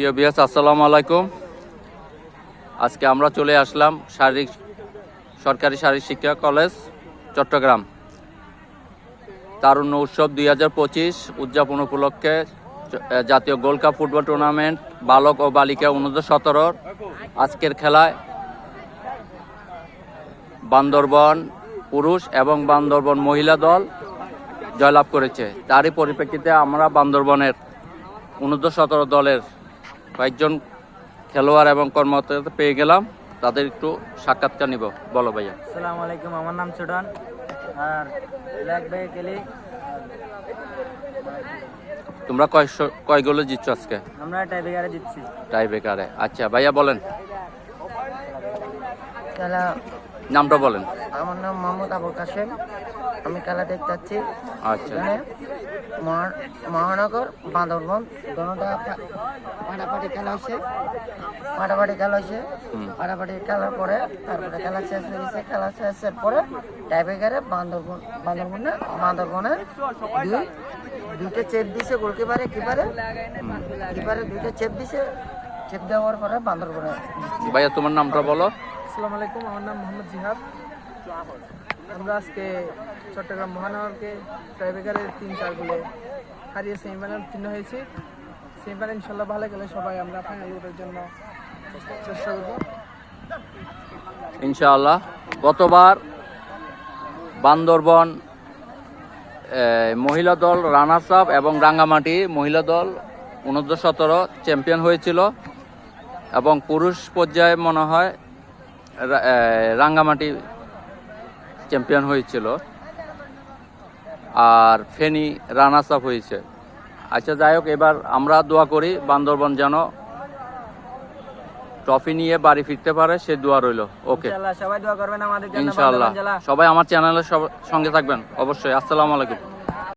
প্রিয় ভিউয়ার্স, আসসালামু আলাইকুম। আজকে আমরা চলে আসলাম সরকারি শারীরিক শিক্ষা কলেজ চট্টগ্রাম। তারুণ্য উৎসব 2025 উদযাপন উপলক্ষে জাতীয় গোল্ড কাপ ফুটবল টুর্নামেন্ট বালক ও বালিকা 17 আজকের খেলায় বান্দরবন পুরুষ এবং বান্দরবন মহিলা দল জয়লাভ করেছে। তারই পরিপ্রেক্ষিতে আমরা বান্দরবনের 17 দলের কয়েকজন খেলোয়াড় এবং কর্মকর্তা পেয়ে গেলাম, তাদের একটু সাক্ষাৎকার নিব। বলো ভাইয়া। আসসালামু আলাইকুম, আমার নাম সুডান আর ব্ল্যাক ভাই কেলি। তোমরা কয় গোলে জিতছো আজকে? আমরা টাইব্রেকারে জিতছি। টাইব্রেকারে, আচ্ছা ভাইয়া বলেন খেলা। নামটা বলেন। আমার নাম মোহাম্মদ আবুল কাশেম, আমি খেলা দেখতে যাচ্ছি। আচ্ছা, মহানগর বান্দরবন দোনোটা পাটাপাটি খেলা হয়েছে। পাটাপাটি খেলার পরে তারপরে খেলা শেষ হয়ে গেছে। খেলা শেষের পরে টাইব্রেকারে বান্দরবনে দুইটা চেপ দিছে গোলকিপারে, কিপারে দুইটা চেপ দিছে। চেপ দেওয়ার পরে বান্দরবনে। ভাইয়া তোমার নামটা বলো। আসসালামু আলাইকুম, আমার নাম মোহাম্মদ জিহাদ। আমরা আজকে চট্টগ্রাম মহানগরকে টাইব্রেকারে 3-4 গোলে হারিয়ে সেমিফাইনাল উত্তীর্ণ হয়েছি। সেমিফাইনাল ইনশাল্লাহ ভালো গেলে সবাই আমরা ফাইনাল ওঠার জন্য চেষ্টা করব ইনশাআল্লাহ। গতবার বান্দরবন মহিলা দল রানার্স আপ এবং রাঙ্গামাটি মহিলা দল 17 চ্যাম্পিয়ন হয়েছিল এবং পুরুষ পর্যায়ে মনে হয় রাঙ্গামাটি চ্যাম্পিয়ন হয়েছিল আর ফেনী রানার্স আপ হয়েছে। আচ্ছা, যাই হোক, এবার আমরা দোয়া করি বান্দরবন যেন ট্রফি নিয়ে বাড়ি ফিরতে পারে, সে দোয়া রইল। ওকে, সবাই দোয়া করবেন আমাদের জন্য। ইনশাআল্লাহ সবাই আমার চ্যানেলের সঙ্গে থাকবেন অবশ্যই। আসসালামু আলাইকুম।